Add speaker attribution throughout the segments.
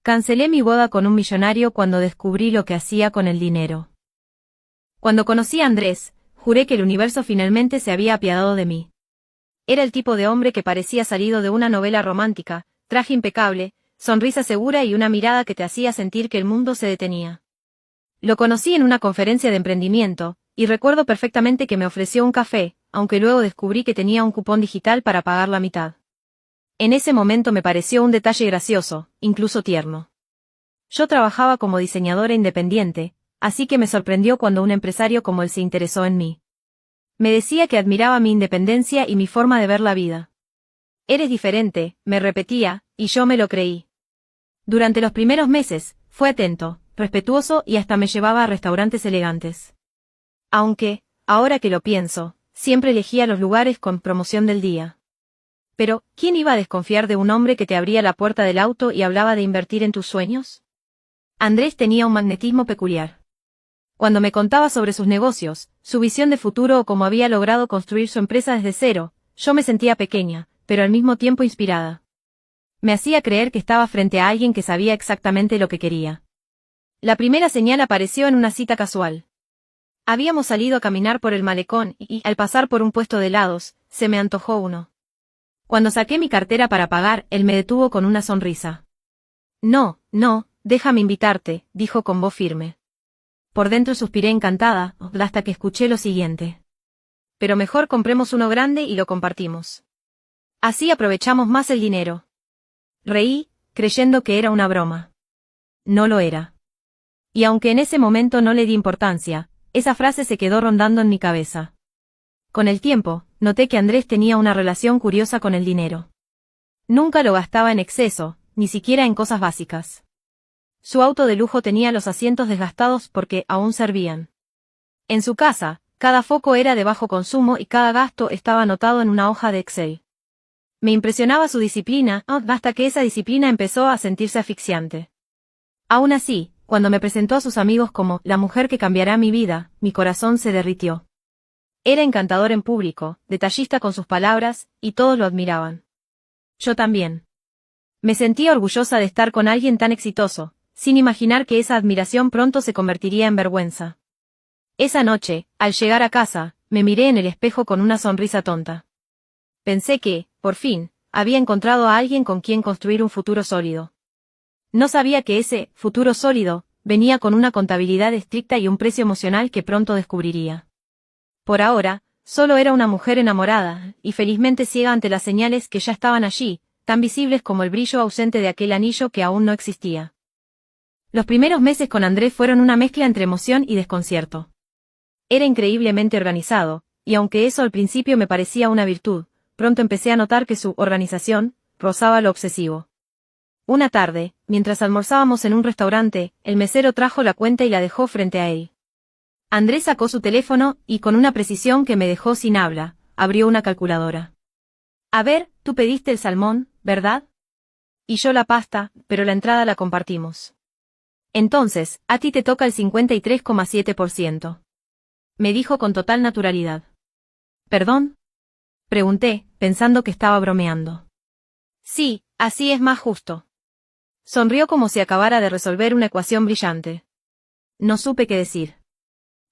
Speaker 1: Cancelé mi boda con un millonario cuando descubrí lo que hacía con el dinero. Cuando conocí a Andrés, juré que el universo finalmente se había apiadado de mí. Era el tipo de hombre que parecía salido de una novela romántica, traje impecable, sonrisa segura y una mirada que te hacía sentir que el mundo se detenía. Lo conocí en una conferencia de emprendimiento, y recuerdo perfectamente que me ofreció un café, aunque luego descubrí que tenía un cupón digital para pagar la mitad. En ese momento me pareció un detalle gracioso, incluso tierno. Yo trabajaba como diseñadora independiente, así que me sorprendió cuando un empresario como él se interesó en mí. Me decía que admiraba mi independencia y mi forma de ver la vida. Eres diferente, me repetía, y yo me lo creí. Durante los primeros meses, fue atento, respetuoso y hasta me llevaba a restaurantes elegantes. Aunque, ahora que lo pienso, siempre elegía los lugares con promoción del día. Pero, ¿quién iba a desconfiar de un hombre que te abría la puerta del auto y hablaba de invertir en tus sueños? Andrés tenía un magnetismo peculiar. Cuando me contaba sobre sus negocios, su visión de futuro o cómo había logrado construir su empresa desde cero, yo me sentía pequeña, pero al mismo tiempo inspirada. Me hacía creer que estaba frente a alguien que sabía exactamente lo que quería. La primera señal apareció en una cita casual. Habíamos salido a caminar por el malecón y, al pasar por un puesto de helados, se me antojó uno. Cuando saqué mi cartera para pagar, él me detuvo con una sonrisa. No, déjame invitarte, dijo con voz firme. Por dentro suspiré encantada, hasta que escuché lo siguiente. Pero mejor compremos uno grande y lo compartimos. Así aprovechamos más el dinero. Reí, creyendo que era una broma. No lo era. Y aunque en ese momento no le di importancia, esa frase se quedó rondando en mi cabeza. Con el tiempo, noté que Andrés tenía una relación curiosa con el dinero. Nunca lo gastaba en exceso, ni siquiera en cosas básicas. Su auto de lujo tenía los asientos desgastados porque aún servían. En su casa, cada foco era de bajo consumo y cada gasto estaba anotado en una hoja de Excel. Me impresionaba su disciplina, hasta que esa disciplina empezó a sentirse asfixiante. Aún así, cuando me presentó a sus amigos como la mujer que cambiará mi vida, mi corazón se derritió. Era encantador en público, detallista con sus palabras, y todos lo admiraban. Yo también. Me sentía orgullosa de estar con alguien tan exitoso, sin imaginar que esa admiración pronto se convertiría en vergüenza. Esa noche, al llegar a casa, me miré en el espejo con una sonrisa tonta. Pensé que, por fin, había encontrado a alguien con quien construir un futuro sólido. No sabía que ese futuro sólido venía con una contabilidad estricta y un precio emocional que pronto descubriría. Por ahora, solo era una mujer enamorada, y felizmente ciega ante las señales que ya estaban allí, tan visibles como el brillo ausente de aquel anillo que aún no existía. Los primeros meses con Andrés fueron una mezcla entre emoción y desconcierto. Era increíblemente organizado, y aunque eso al principio me parecía una virtud, pronto empecé a notar que su organización rozaba lo obsesivo. Una tarde, mientras almorzábamos en un restaurante, el mesero trajo la cuenta y la dejó frente a él. Andrés sacó su teléfono y con una precisión que me dejó sin habla, abrió una calculadora. A ver, tú pediste el salmón, ¿verdad? Y yo la pasta, pero la entrada la compartimos. Entonces, a ti te toca el 53,7%. Me dijo con total naturalidad. ¿Perdón? Pregunté, pensando que estaba bromeando. Sí, así es más justo. Sonrió como si acabara de resolver una ecuación brillante. No supe qué decir.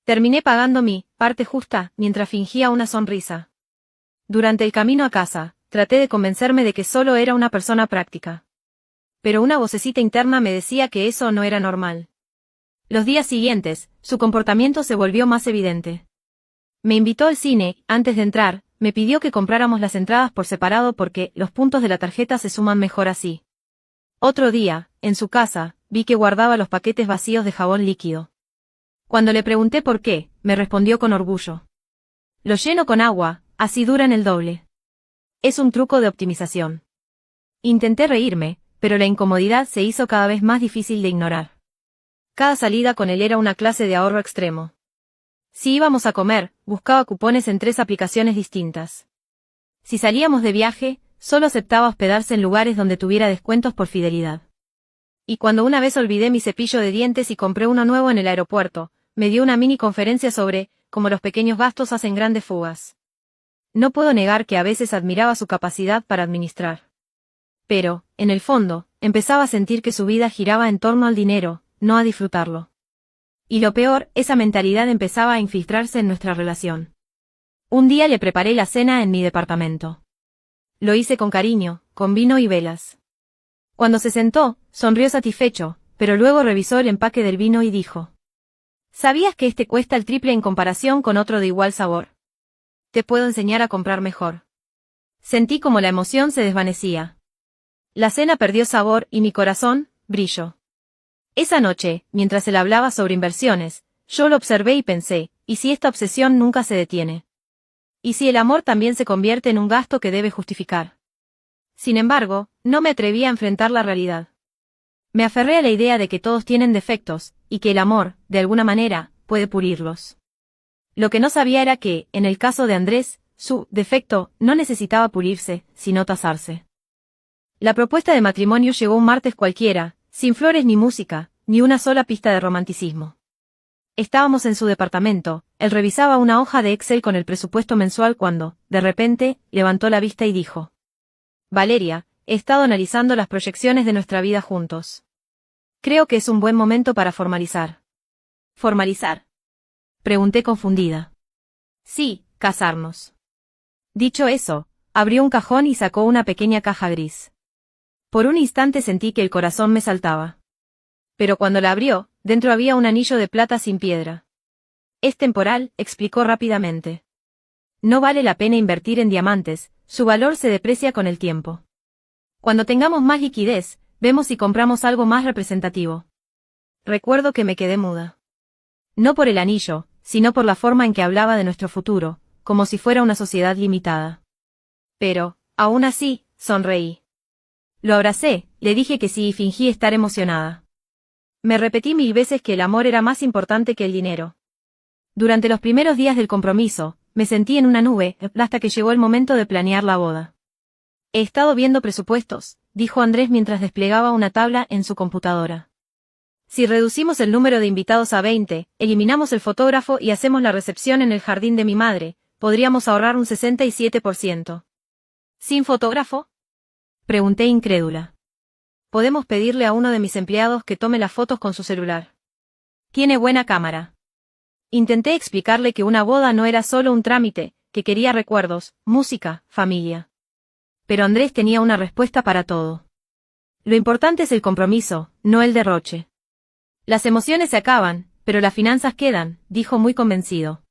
Speaker 1: Terminé pagando mi parte justa mientras fingía una sonrisa. Durante el camino a casa, traté de convencerme de que solo era una persona práctica. Pero una vocecita interna me decía que eso no era normal. Los días siguientes, su comportamiento se volvió más evidente. Me invitó al cine, antes de entrar, me pidió que compráramos las entradas por separado porque los puntos de la tarjeta se suman mejor así. Otro día, en su casa, vi que guardaba los paquetes vacíos de jabón líquido. Cuando le pregunté por qué, me respondió con orgullo. Lo lleno con agua, así duran el doble. Es un truco de optimización. Intenté reírme, pero la incomodidad se hizo cada vez más difícil de ignorar. Cada salida con él era una clase de ahorro extremo. Si íbamos a comer, buscaba cupones en 3 aplicaciones distintas. Si salíamos de viaje, solo aceptaba hospedarse en lugares donde tuviera descuentos por fidelidad. Y cuando una vez olvidé mi cepillo de dientes y compré uno nuevo en el aeropuerto, me dio una mini conferencia sobre cómo los pequeños gastos hacen grandes fugas. No puedo negar que a veces admiraba su capacidad para administrar. Pero, en el fondo, empezaba a sentir que su vida giraba en torno al dinero, no a disfrutarlo. Y lo peor, esa mentalidad empezaba a infiltrarse en nuestra relación. Un día le preparé la cena en mi departamento. Lo hice con cariño, con vino y velas. Cuando se sentó, sonrió satisfecho, pero luego revisó el empaque del vino y dijo: ¿Sabías que este cuesta el triple en comparación con otro de igual sabor? Te puedo enseñar a comprar mejor. Sentí como la emoción se desvanecía. La cena perdió sabor y mi corazón, brilló. Esa noche, mientras él hablaba sobre inversiones, yo lo observé y pensé, ¿y si esta obsesión nunca se detiene? ¿Y si el amor también se convierte en un gasto que debe justificar? Sin embargo, no me atreví a enfrentar la realidad. Me aferré a la idea de que todos tienen defectos, y que el amor, de alguna manera, puede pulirlos. Lo que no sabía era que, en el caso de Andrés, su defecto no necesitaba pulirse, sino tasarse. La propuesta de matrimonio llegó un martes cualquiera, sin flores ni música, ni una sola pista de romanticismo. Estábamos en su departamento, él revisaba una hoja de Excel con el presupuesto mensual cuando, de repente, levantó la vista y dijo: Valeria, he estado analizando las proyecciones de nuestra vida juntos. Creo que es un buen momento para formalizar. ¿Formalizar? Pregunté confundida. Sí, casarnos. Dicho eso, abrió un cajón y sacó una pequeña caja gris. Por un instante sentí que el corazón me saltaba. Pero cuando la abrió, dentro había un anillo de plata sin piedra. Es temporal, explicó rápidamente. No vale la pena invertir en diamantes, su valor se deprecia con el tiempo. Cuando tengamos más liquidez, vemos si compramos algo más representativo. Recuerdo que me quedé muda. No por el anillo, sino por la forma en que hablaba de nuestro futuro, como si fuera una sociedad limitada. Pero, aún así, sonreí. Lo abracé, le dije que sí y fingí estar emocionada. Me repetí 1000 veces que el amor era más importante que el dinero. Durante los primeros días del compromiso, me sentí en una nube, hasta que llegó el momento de planear la boda. He estado viendo presupuestos, dijo Andrés mientras desplegaba una tabla en su computadora. Si reducimos el número de invitados a 20, eliminamos el fotógrafo y hacemos la recepción en el jardín de mi madre, podríamos ahorrar un 67%. ¿Sin fotógrafo? Pregunté incrédula. Podemos pedirle a uno de mis empleados que tome las fotos con su celular. Tiene buena cámara. Intenté explicarle que una boda no era solo un trámite, que quería recuerdos, música, familia. Pero Andrés tenía una respuesta para todo. Lo importante es el compromiso, no el derroche. Las emociones se acaban, pero las finanzas quedan, dijo muy convencido.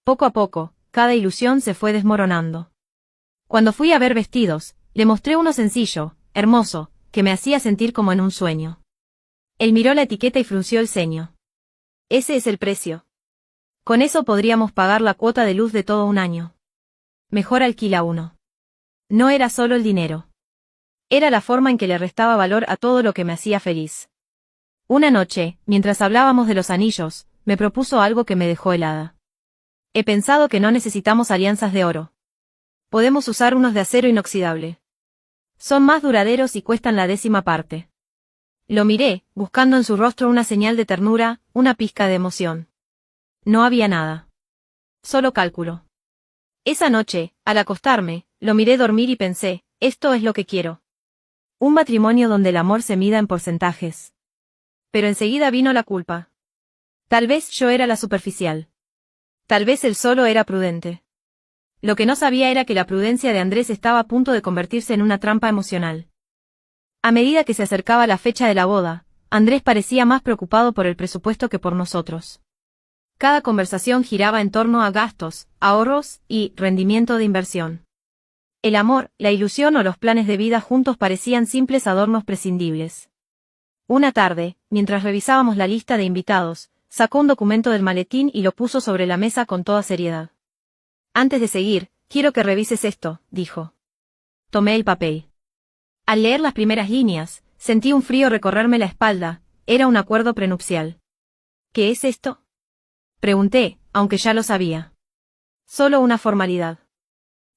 Speaker 1: Poco a poco, cada ilusión se fue desmoronando. Cuando fui a ver vestidos, le mostré uno sencillo, hermoso, que me hacía sentir como en un sueño. Él miró la etiqueta y frunció el ceño. Ese es el precio. Con eso podríamos pagar la cuota de luz de todo un año. Mejor alquila uno. No era solo el dinero. Era la forma en que le restaba valor a todo lo que me hacía feliz. Una noche, mientras hablábamos de los anillos, me propuso algo que me dejó helada. He pensado que no necesitamos alianzas de oro. Podemos usar unos de acero inoxidable. Son más duraderos y cuestan la 10ª parte. Lo miré, buscando en su rostro una señal de ternura, una pizca de emoción. No había nada. Solo cálculo. Esa noche, al acostarme, lo miré dormir y pensé, esto es lo que quiero. Un matrimonio donde el amor se mida en porcentajes. Pero enseguida vino la culpa. Tal vez yo era la superficial. Tal vez él solo era prudente. Lo que no sabía era que la prudencia de Andrés estaba a punto de convertirse en una trampa emocional. A medida que se acercaba la fecha de la boda, Andrés parecía más preocupado por el presupuesto que por nosotros. Cada conversación giraba en torno a gastos, ahorros y rendimiento de inversión. El amor, la ilusión o los planes de vida juntos parecían simples adornos prescindibles. Una tarde, mientras revisábamos la lista de invitados, sacó un documento del maletín y lo puso sobre la mesa con toda seriedad. Antes de seguir, quiero que revises esto, dijo. Tomé el papel. Al leer las primeras líneas, sentí un frío recorrerme la espalda, era un acuerdo prenupcial. ¿Qué es esto? Pregunté, aunque ya lo sabía. Solo una formalidad.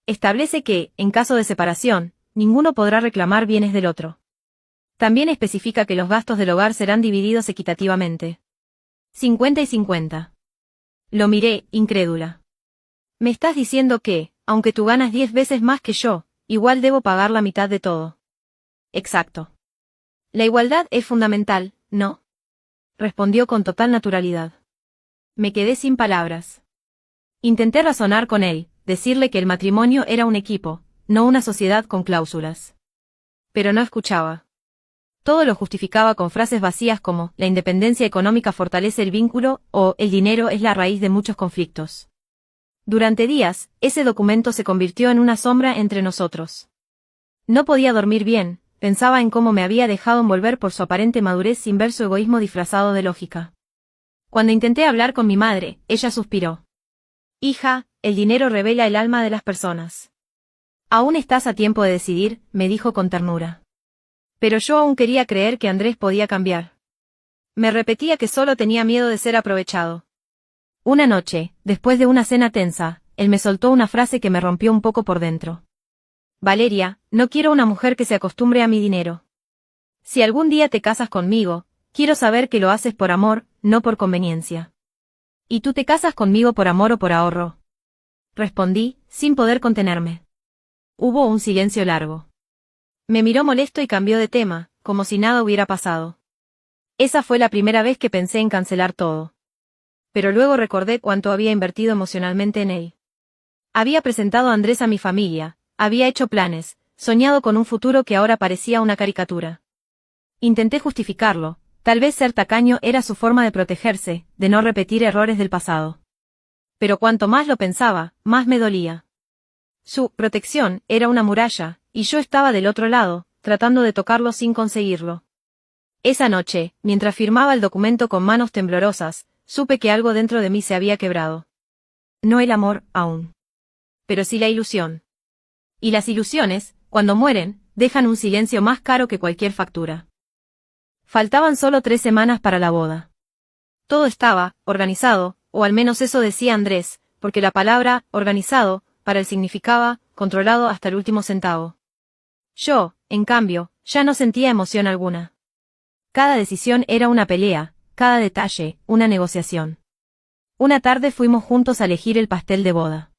Speaker 1: Establece que, en caso de separación, ninguno podrá reclamar bienes del otro. También especifica que los gastos del hogar serán divididos equitativamente. 50 y 50. Lo miré, incrédula. Me estás diciendo que, aunque tú ganas 10 veces más que yo, igual debo pagar la mitad de todo. Exacto. La igualdad es fundamental, ¿no? Respondió con total naturalidad. Me quedé sin palabras. Intenté razonar con él, decirle que el matrimonio era un equipo, no una sociedad con cláusulas. Pero no escuchaba. Todo lo justificaba con frases vacías como la independencia económica fortalece el vínculo o el dinero es la raíz de muchos conflictos. Durante días, ese documento se convirtió en una sombra entre nosotros. No podía dormir bien, pensaba en cómo me había dejado envolver por su aparente madurez sin ver su egoísmo disfrazado de lógica. Cuando intenté hablar con mi madre, ella suspiró. Hija, el dinero revela el alma de las personas. Aún estás a tiempo de decidir, me dijo con ternura. Pero yo aún quería creer que Andrés podía cambiar. Me repetía que solo tenía miedo de ser aprovechado. Una noche, después de una cena tensa, él me soltó una frase que me rompió un poco por dentro. Valeria, no quiero una mujer que se acostumbre a mi dinero. Si algún día te casas conmigo, quiero saber que lo haces por amor, no por conveniencia. ¿Y tú te casas conmigo por amor o por ahorro? Respondí, sin poder contenerme. Hubo un silencio largo. Me miró molesto y cambió de tema, como si nada hubiera pasado. Esa fue la primera vez que pensé en cancelar todo. Pero luego recordé cuánto había invertido emocionalmente en él. Había presentado a Andrés a mi familia, había hecho planes, soñado con un futuro que ahora parecía una caricatura. Intenté justificarlo, tal vez ser tacaño era su forma de protegerse, de no repetir errores del pasado. Pero cuanto más lo pensaba, más me dolía. Su protección era una muralla, y yo estaba del otro lado, tratando de tocarlo sin conseguirlo. Esa noche, mientras firmaba el documento con manos temblorosas, supe que algo dentro de mí se había quebrado. No el amor, aún. Pero sí la ilusión. Y las ilusiones, cuando mueren, dejan un silencio más caro que cualquier factura. Faltaban solo 3 semanas para la boda. Todo estaba organizado, o al menos eso decía Andrés, porque la palabra organizado para él significaba controlado hasta el último centavo. Yo, en cambio, ya no sentía emoción alguna. Cada decisión era una pelea, cada detalle, una negociación. Una tarde fuimos juntos a elegir el pastel de boda.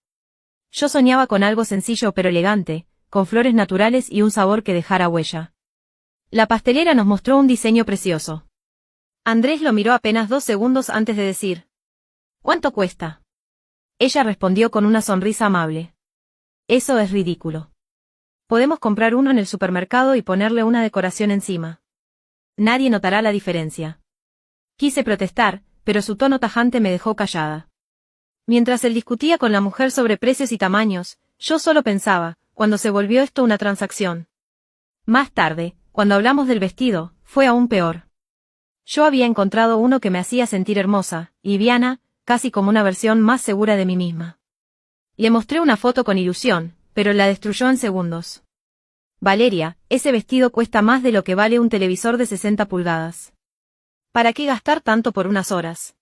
Speaker 1: Yo soñaba con algo sencillo pero elegante, con flores naturales y un sabor que dejara huella. La pastelera nos mostró un diseño precioso. Andrés lo miró apenas 2 segundos antes de decir: ¿Cuánto cuesta? Ella respondió con una sonrisa amable. Eso es ridículo. Podemos comprar uno en el supermercado y ponerle una decoración encima. Nadie notará la diferencia. Quise protestar, pero su tono tajante me dejó callada. Mientras él discutía con la mujer sobre precios y tamaños, yo solo pensaba, ¿cuándo se volvió esto una transacción? Más tarde, cuando hablamos del vestido, fue aún peor. Yo había encontrado uno que me hacía sentir hermosa, liviana, casi como una versión más segura de mí misma. Le mostré una foto con ilusión, pero la destruyó en segundos. Valeria, ese vestido cuesta más de lo que vale un televisor de 60 pulgadas. ¿Para qué gastar tanto por unas horas?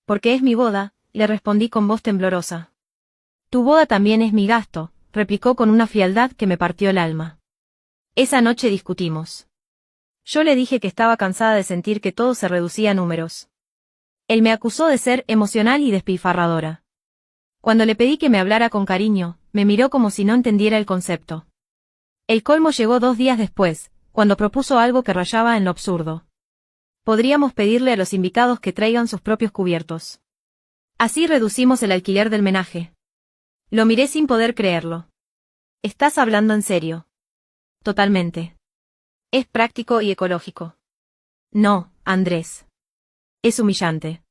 Speaker 1: Porque es mi boda, le respondí con voz temblorosa. Tu boda también es mi gasto, replicó con una frialdad que me partió el alma. Esa noche discutimos. Yo le dije que estaba cansada de sentir que todo se reducía a números. Él me acusó de ser emocional y despilfarradora. Cuando le pedí que me hablara con cariño, me miró como si no entendiera el concepto. El colmo llegó 2 días después, cuando propuso algo que rayaba en lo absurdo. Podríamos pedirle a los invitados que traigan sus propios cubiertos. Así reducimos el alquiler del menaje. Lo miré sin poder creerlo. ¿Estás hablando en serio? Totalmente. Es práctico y ecológico. No, Andrés. Es humillante.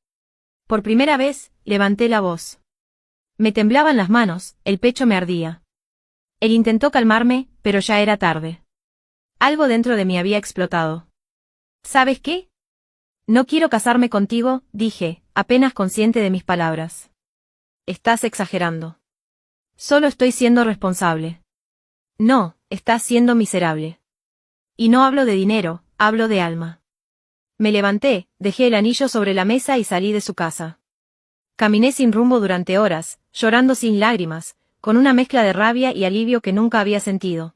Speaker 1: Por primera vez, levanté la voz. Me temblaban las manos, el pecho me ardía. Él intentó calmarme, pero ya era tarde. Algo dentro de mí había explotado. ¿Sabes qué? No quiero casarme contigo, dije, apenas consciente de mis palabras. Estás exagerando. Solo estoy siendo responsable. No, estás siendo miserable. Y no hablo de dinero, hablo de alma. Me levanté, dejé el anillo sobre la mesa y salí de su casa. Caminé sin rumbo durante horas, llorando sin lágrimas, con una mezcla de rabia y alivio que nunca había sentido.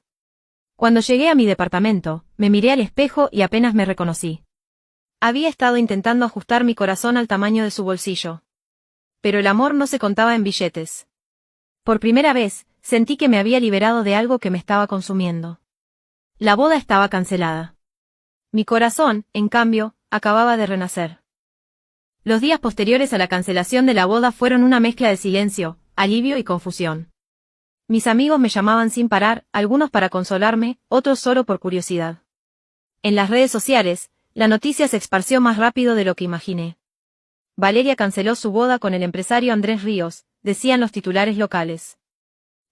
Speaker 1: Cuando llegué a mi departamento, me miré al espejo y apenas me reconocí. Había estado intentando ajustar mi corazón al tamaño de su bolsillo. Pero el amor no se contaba en billetes. Por primera vez, sentí que me había liberado de algo que me estaba consumiendo. La boda estaba cancelada. Mi corazón, en cambio, acababa de renacer. Los días posteriores a la cancelación de la boda fueron una mezcla de silencio, alivio y confusión. Mis amigos me llamaban sin parar, algunos para consolarme, otros solo por curiosidad. En las redes sociales, la noticia se esparció más rápido de lo que imaginé. Valeria canceló su boda con el empresario Andrés Ríos, decían los titulares locales.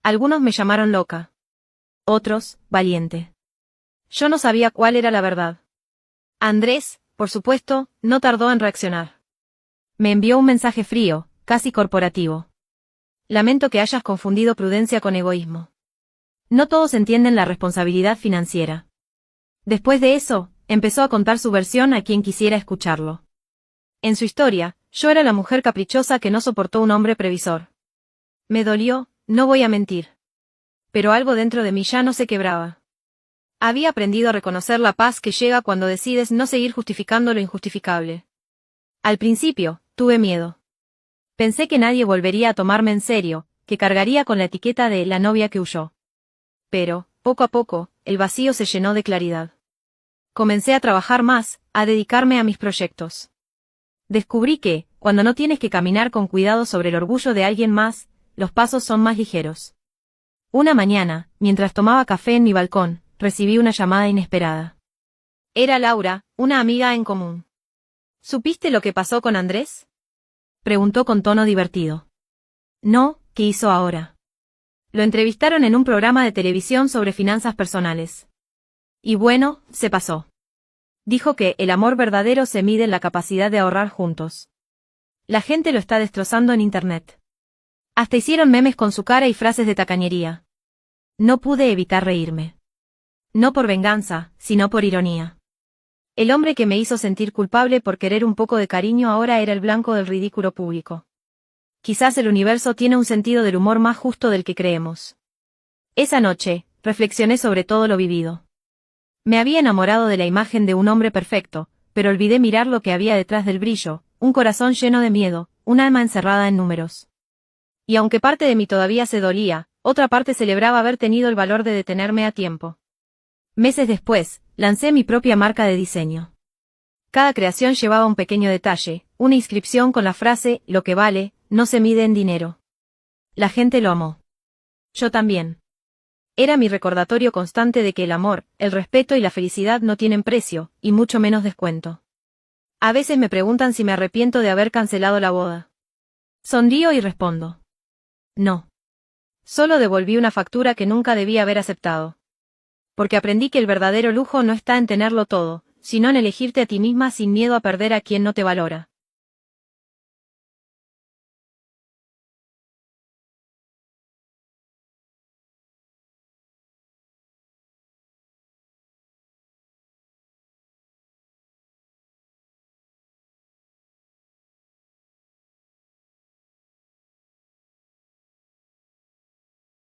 Speaker 1: Algunos me llamaron loca. Otros, valiente. Yo no sabía cuál era la verdad. Andrés, por supuesto, no tardó en reaccionar. Me envió un mensaje frío, casi corporativo. Lamento que hayas confundido prudencia con egoísmo. No todos entienden la responsabilidad financiera. Después de eso, empezó a contar su versión a quien quisiera escucharlo. En su historia, yo era la mujer caprichosa que no soportó un hombre previsor. Me dolió, no voy a mentir. Pero algo dentro de mí ya no se quebraba. Había aprendido a reconocer la paz que llega cuando decides no seguir justificando lo injustificable. Al principio, tuve miedo. Pensé que nadie volvería a tomarme en serio, que cargaría con la etiqueta de la novia que huyó. Pero, poco a poco, el vacío se llenó de claridad. Comencé a trabajar más, a dedicarme a mis proyectos. Descubrí que, cuando no tienes que caminar con cuidado sobre el orgullo de alguien más, los pasos son más ligeros. Una mañana, mientras tomaba café en mi balcón, recibí una llamada inesperada. Era Laura, una amiga en común. ¿Supiste lo que pasó con Andrés?, preguntó con tono divertido. No, ¿qué hizo ahora? Lo entrevistaron en un programa de televisión sobre finanzas personales. Y bueno, se pasó. Dijo que el amor verdadero se mide en la capacidad de ahorrar juntos. La gente lo está destrozando en internet. Hasta hicieron memes con su cara y frases de tacañería. No pude evitar reírme. No por venganza, sino por ironía. El hombre que me hizo sentir culpable por querer un poco de cariño ahora era el blanco del ridículo público. Quizás el universo tiene un sentido del humor más justo del que creemos. Esa noche, reflexioné sobre todo lo vivido. Me había enamorado de la imagen de un hombre perfecto, pero olvidé mirar lo que había detrás del brillo, un corazón lleno de miedo, un alma encerrada en números. Y aunque parte de mí todavía se dolía, otra parte celebraba haber tenido el valor de detenerme a tiempo. Meses después, lancé mi propia marca de diseño. Cada creación llevaba un pequeño detalle, una inscripción con la frase, lo que vale, no se mide en dinero. La gente lo amó. Yo también. Era mi recordatorio constante de que el amor, el respeto y la felicidad no tienen precio, y mucho menos descuento. A veces me preguntan si me arrepiento de haber cancelado la boda. Sonrío y respondo. No. Solo devolví una factura que nunca debía haber aceptado. Porque aprendí que el verdadero lujo no está en tenerlo todo, sino en elegirte a ti misma sin miedo a perder a quien no te valora.